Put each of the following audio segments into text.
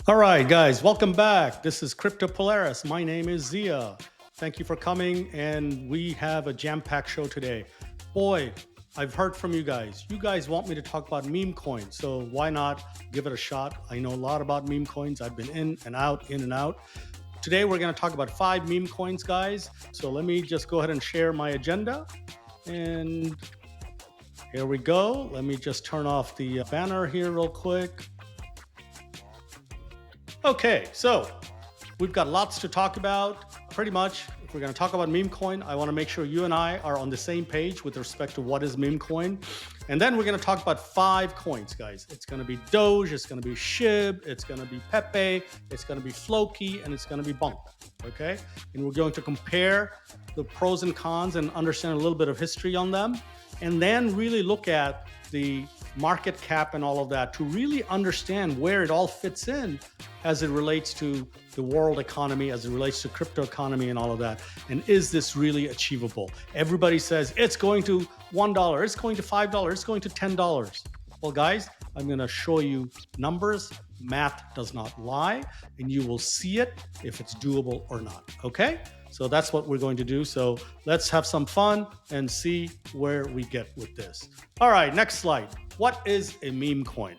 All right, guys, welcome back. This is Crypto Polaris. My name is Zia. Thank you for coming, and we have a jam-packed show today. Boy, I've heard from you guys. You guys want me to talk about meme coins, so why not give it a shot? I know a lot about meme coins. I've been in and out. Today, we're going to talk about 5 meme coins, guys. So let me just go ahead and share my agenda. And here we go. Let me just turn off the banner here real quick. Okay, so we've got lots to talk about. Pretty much, if we're going to talk about meme coin, I want to make sure you and I are on the same page with respect to what is meme coin. And then we're going to talk about 5 coins, guys. It's going to be DOGE, it's going to be SHIB, it's going to be PEPE, it's going to be FLOKI, and it's going to be BONK. Okay, and we're going to compare the pros and cons and understand a little bit of history on them, and then really look at the market cap and all of that to really understand where it all fits in as it relates to the world economy, as it relates to crypto economy and all of that. And is this really achievable? Everybody says it's going to $1, it's going to $5, it's going to $10. Well, guys, I'm going to show you numbers. Math does not lie, and you will see it if it's doable or not. Okay? So that's what we're going to do. So let's have some fun and see where we get with this. All right, next slide. What is a meme coin?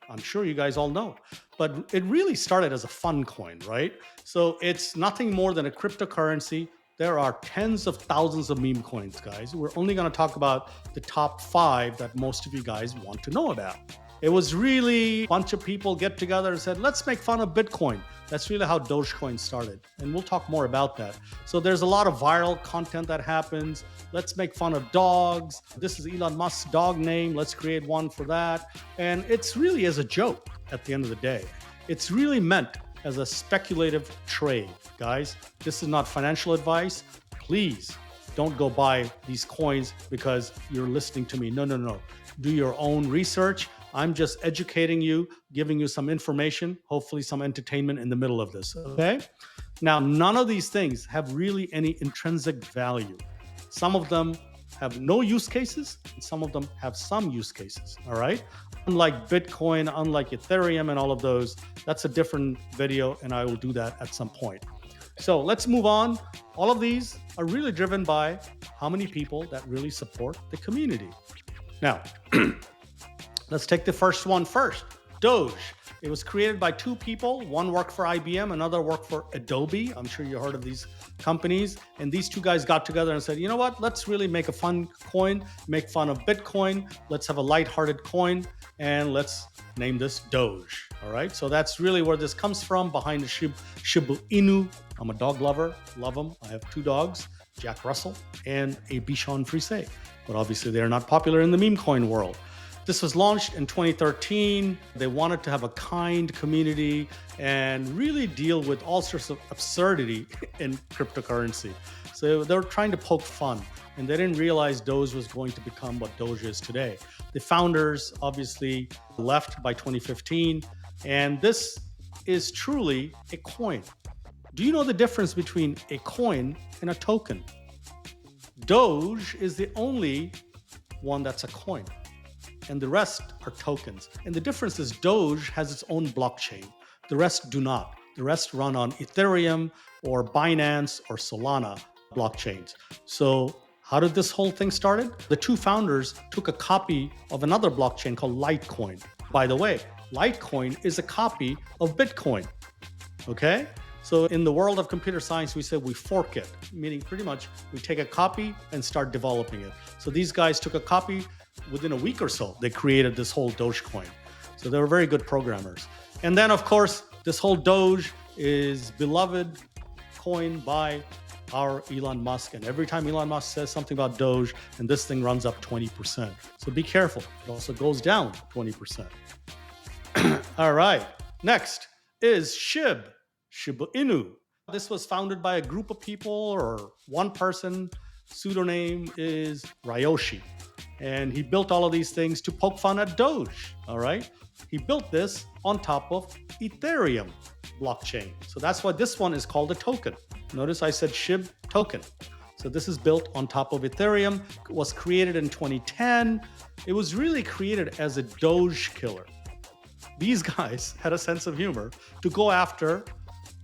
I'm sure you guys all know, but it really started as a fun coin, right? So it's nothing more than a cryptocurrency. There are tens of thousands of meme coins, guys. We're only going to talk about the top 5 that most of you guys want to know about. It was really a bunch of people get together and said, let's make fun of Bitcoin. That's really how Dogecoin started. And we'll talk more about that. So there's a lot of viral content that happens. Let's make fun of dogs. This is Elon Musk's dog name. Let's create one for that. And it's really as a joke at the end of the day. It's really meant as a speculative trade, guys. This is not financial advice. Please don't go buy these coins because you're listening to me. No. Do your own research. I'm just educating you, giving you some information, hopefully some entertainment in the middle of this, okay? Now, none of these things have really any intrinsic value. Some of them have no use cases, and some of them have some use cases, all right? Unlike Bitcoin, unlike Ethereum and all of those, that's a different video, and I will do that at some point. So let's move on. All of these are really driven by how many people that really support the community. Now, let's take the first one first. DOGE. It was created by 2 people. One worked for IBM, another worked for Adobe. I'm sure you heard of these companies. And these 2 guys got together and said, you know what? Let's really make a fun coin, make fun of Bitcoin. Let's have a lighthearted coin, and let's name this DOGE. All right. So that's really where this comes from, behind the Shiba Inu. I'm a dog lover, love them. I have 2 dogs, Jack Russell and a Bichon Frise. But obviously they're not popular in the meme coin world. This was launched in 2013. They wanted to have a kind community and really deal with all sorts of absurdity in cryptocurrency. So they were trying to poke fun, and they didn't realize Doge was going to become what Doge is today. The founders obviously left by 2015, and this is truly a coin. Do you know the difference between a coin and a token? Doge is the only one that's a coin, and the rest are tokens. And the difference is Doge has its own blockchain. The rest do not. The rest run on Ethereum or Binance or Solana blockchains. So how did this whole thing started? The 2 founders took a copy of another blockchain called Litecoin. By the way, Litecoin is a copy of Bitcoin. Okay? So in the world of computer science, we say we fork it, meaning pretty much we take a copy and start developing it. So these guys took a copy. Within a week or so, they created this whole Dogecoin. So they were very good programmers. And then, of course, this whole Doge is beloved coin by our Elon Musk. And every time Elon Musk says something about Doge, and this thing runs up 20%. So be careful. It also goes down 20%. All right. Next is SHIB, Shiba Inu. This was founded by a group of people or one person. Pseudonym is Ryoshi. And he built all of these things to poke fun at Doge, all right? He built this on top of Ethereum blockchain. So that's why this one is called a token. Notice I said SHIB token. So this is built on top of Ethereum. It was created in 2010. It was really created as a Doge killer. these guys had a sense of humor to go after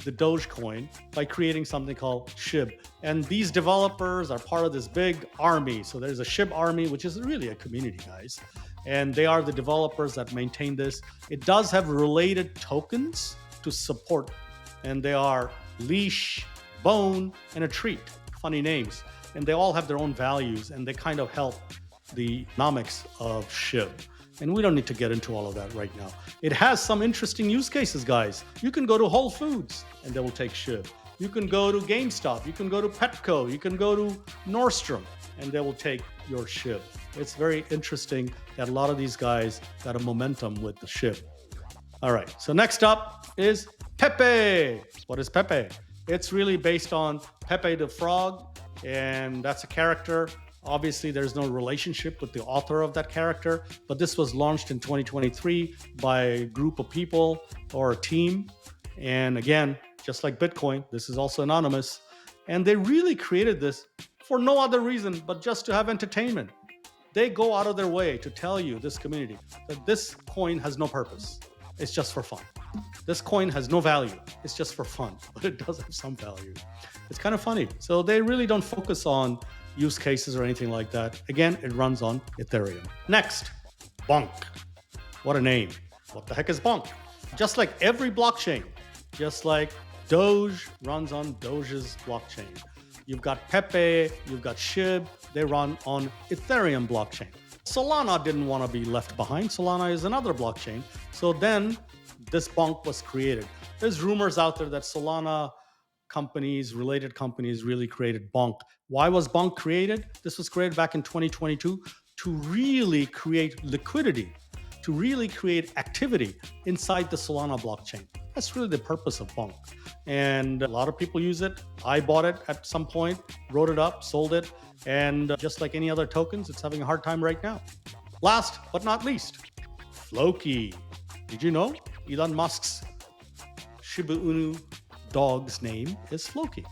the Dogecoin by creating something called SHIB. And these developers are part of this big army. So there's a SHIB army, which is really a community, guys. And they are the developers that maintain this. It does have related tokens to support, and they are leash, bone, and a treat. Funny names. And they all have their own values, and they kind of help the economics of SHIB. And we don't need to get into all of that right now. It has some interesting use cases, guys. You can go to Whole Foods and they will take SHIB. You can go to GameStop, you can go to Petco, you can go to Nordstrom, and they will take your SHIB. It's very interesting that a lot of these guys got a momentum with the SHIB. All right, so next up is PEPE. What is PEPE? It's really based on Pepe the Frog, and that's a character. Obviously, there's no relationship with the author of that character, but this was launched in 2023 by a group of people or a team. And again, just like Bitcoin, this is also anonymous. And they really created this for no other reason but just to have entertainment. They go out of their way to tell you, this community, that this coin has no purpose. It's just for fun. This coin has no value. It's just for fun, but it does have some value. It's kind of funny. So they really don't focus on use cases or anything like that. Again, it runs on Ethereum. Next, BONK. What a name. What the heck is BONK? Just like every blockchain, just like Doge runs on Doge's blockchain. You've got Pepe, you've got SHIB, they run on Ethereum blockchain. Solana didn't want to be left behind. Solana is another blockchain. So then this BONK was created. There's rumors out there that Solana companies, related companies really created BONK. Why was BONK created? This was created back in 2022 to really create liquidity, to really create activity inside the Solana blockchain. That's really the purpose of BONK. And a lot of people use it. I bought it at some point, wrote it up, sold it. And just like any other tokens, it's having a hard time right now. Last but not least, FLOKI. Did you know Elon Musk's Shiba Inu dog's name is FLOKI?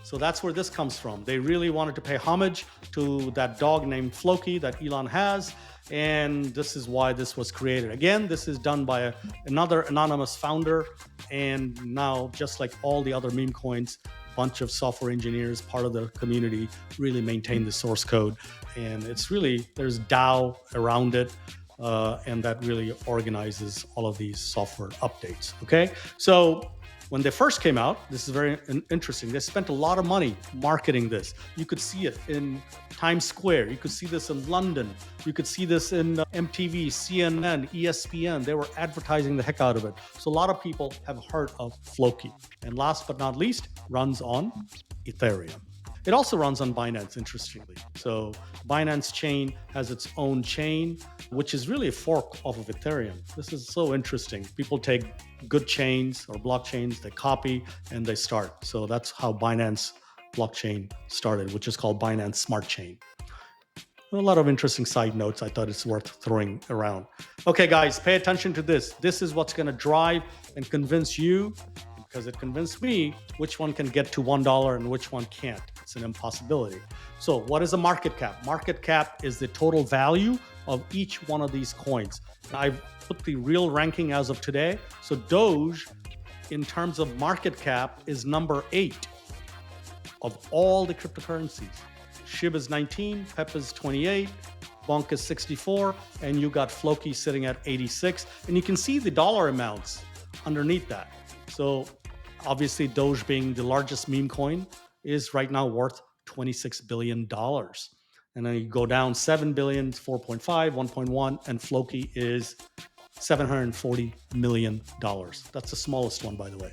So that's where this comes from. They really wanted to pay homage to that dog named FLOKI that Elon has. And this is why this was created. Again, this is done by another anonymous founder. And now, just like all the other meme coins, a bunch of software engineers, part of the community, really maintain the source code. And it's really, there's DAO around it. And that really organizes all of these software updates. Okay, so when they first came out, this is very interesting. They spent a lot of money marketing this. You could see it in Times Square. You could see this in London. You could see this in MTV, CNN, ESPN. They were advertising the heck out of it. So a lot of people have heard of FLOKI. And last but not least, runs on Ethereum. It also runs on Binance, interestingly. So Binance chain has its own chain, which is really a fork off of Ethereum. This is so interesting. People take good chains or blockchains, they copy and they start. So that's how Binance blockchain started, which is called Binance Smart Chain. A lot of interesting side notes I thought it's worth throwing around. Okay, guys, pay attention to this. This is what's going to drive and convince you, because it convinced me, which one can get to $1 and which one can't. It's an impossibility. So what is a market cap? Market cap is the total value of each one of these coins. I've put the real ranking as of today. So Doge, in terms of market cap, is number 8 of all the cryptocurrencies. SHIB is 19, PEPE is 28, BONK is 64, and you got FLOKI sitting at 86. And you can see the dollar amounts underneath that. So obviously Doge, being the largest meme coin, is right now worth $26 billion. And then you go down 7 billion, 4.5, 1.1, and FLOKI is $740 million. That's the smallest one, by the way.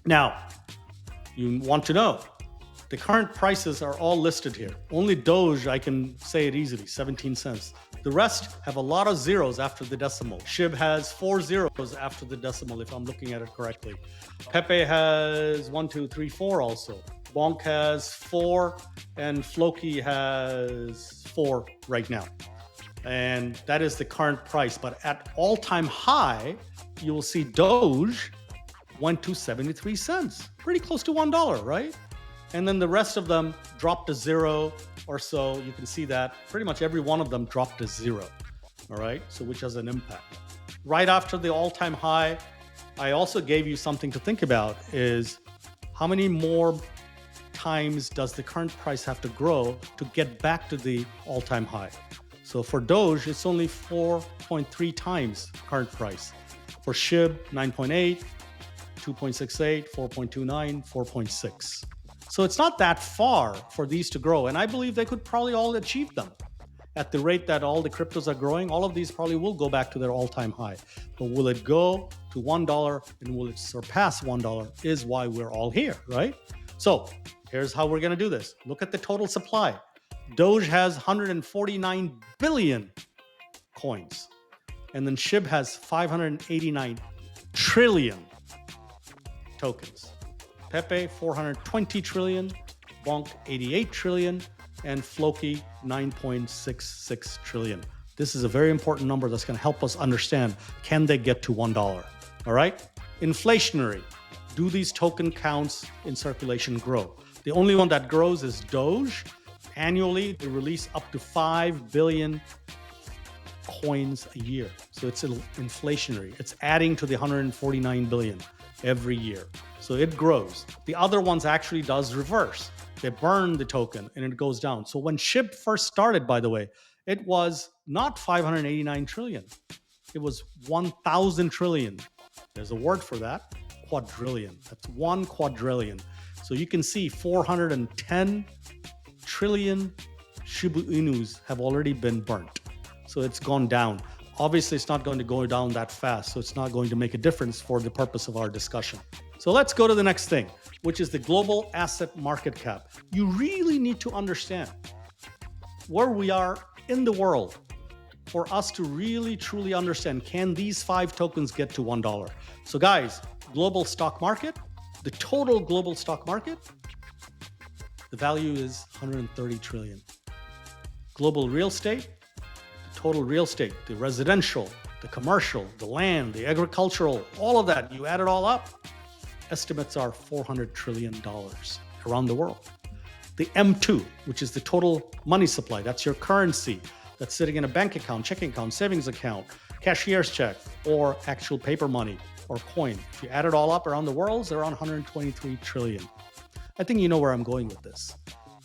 Now, you want to know, the current prices are all listed here. Only Doge, I can say it easily, 17 cents. The rest have a lot of zeros after the decimal. SHIB has 4 zeros after the decimal, if I'm looking at it correctly. PEPE has 1, 2, 3, 4 also. BONK has 4, and FLOKI has 4 right now. And that is the current price. But at all-time high, you will see Doge went to 73 cents. Pretty close to $1, right? And then the rest of them dropped to 0 or so. You can see that pretty much every one of them dropped to 0. All right, so which has an impact. right after the all-time high, I also gave you something to think about is how many more times does the current price have to grow to get back to the all-time high? So for Doge, it's only 4.3 times current price. For SHIB, 9.8, 2.68, 4.29, 4.6. So it's not that far for these to grow. And I believe they could probably all achieve them. At the rate that all the cryptos are growing, all of these probably will go back to their all-time high. But will it go to $1 and will it surpass $1 is why we're all here, right? So here's how we're going to do this. Look at the total supply. Doge has 149 billion coins. And then SHIB has 589 trillion tokens. PEPE, 420 trillion. BONK, 88 trillion. And FLOKI, 9.66 trillion. This is a very important number that's going to help us understand, can they get to $1? All right? Inflationary. Do these token counts in circulation grow? The only one that grows is Doge. Annually, they release up to 5 billion coins a year. So it's inflationary. It's adding to the 149 billion every year. So it grows. The other ones actually does reverse. They burn the token and it goes down. So when SHIB first started, by the way, it was not 589 trillion. It was 1,000 trillion. There's a word for that, quadrillion. That's 1 quadrillion. So you can see 410 trillion Shiba Inus have already been burnt. So it's gone down. Obviously, it's not going to go down that fast, so it's not going to make a difference for the purpose of our discussion. So let's go to the next thing, which is the global asset market cap. You really need to understand where we are in the world for us to really, truly understand, can these 5 tokens get to $1? So guys, global stock market, the total global stock market, the value is 130 trillion. Global real estate, total real estate, the residential, the commercial, the land, the agricultural, all of that, you add it all up, estimates are $400 trillion around the world. The M2, which is the total money supply, that's your currency that's sitting in a bank account, checking account, savings account, cashier's check, or actual paper money or coin. If you add it all up around the world, it's around 123 trillion. I think you know where I'm going with this.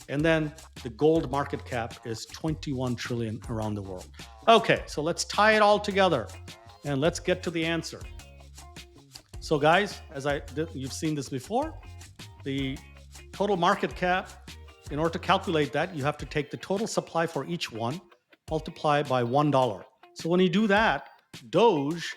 And then the gold market cap is 21 trillion around the world. Okay, so let's tie it all together and let's get to the answer. So guys, you've seen this before, the total market cap, in order to calculate that, you have to take the total supply for each one, multiply by $1. So when you do that, Doge,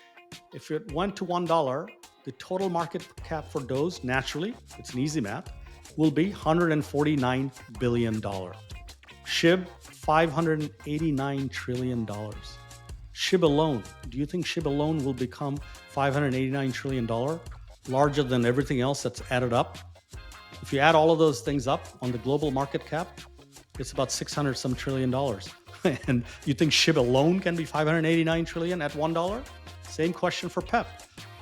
if it went to $1, the total market cap for Doge, naturally, it's an easy math, will be $149 billion. SHIB, $589 trillion. SHIB alone, do you think SHIB alone will become $589 trillion, larger than everything else that's added up? If you add all of those things up on the global market cap, it's about 600 some trillion dollars. And you think SHIB alone can be 589 trillion at $1? Same question for PEPE.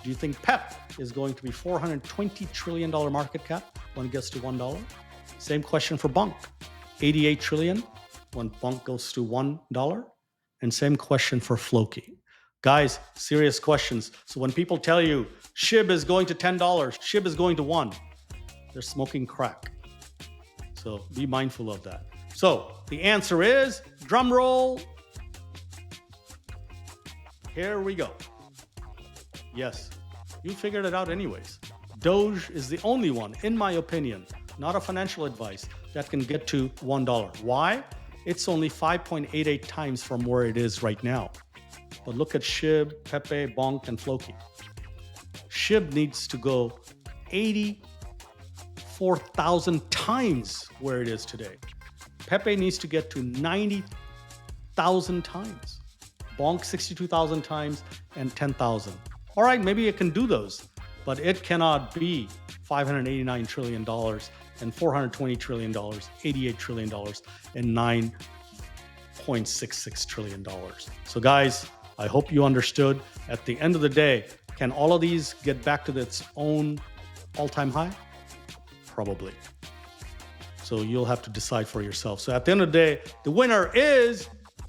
Do you think PEPE is going to be $420 trillion market cap when it gets to $1? Same question for BONK. 88 trillion when BONK goes to $1. And same question for FLOKI. Guys, serious questions. So when people tell you SHIB is going to $10, SHIB is going to $1, they're smoking crack. So be mindful of that. So the answer is, drum roll. Here we go. Yes, you figured it out anyways. Doge is the only one, in my opinion, not a financial advice, that can get to $1. Why? It's only 5.88 times from where it is right now. But look at SHIB, PEPE, BONK, and FLOKI. SHIB needs to go 84,000 times where it is today. PEPE needs to get to 90,000 times. BONK 62,000 times and 10,000. All right, maybe it can do those, but it cannot be $589 trillion and $420 trillion, $88 trillion, and $9.66 trillion. So guys, I hope you understood. At the end of the day, can all of these get back to its own all-time high? Probably. So you'll have to decide for yourself. So at the end of the day, the winner is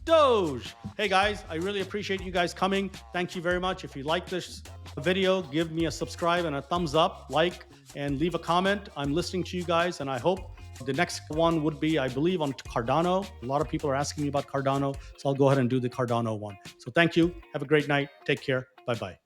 Doge. Hey guys, I really appreciate you guys coming. Thank you very much. If you like this video, give me a subscribe and a thumbs up, like, and leave a comment. I'm listening to you guys, and I hope the next one would be, I believe, on Cardano. A lot of people are asking me about Cardano, so I'll go ahead and do the Cardano one. So thank you. Have a great night. Take care. Bye-bye.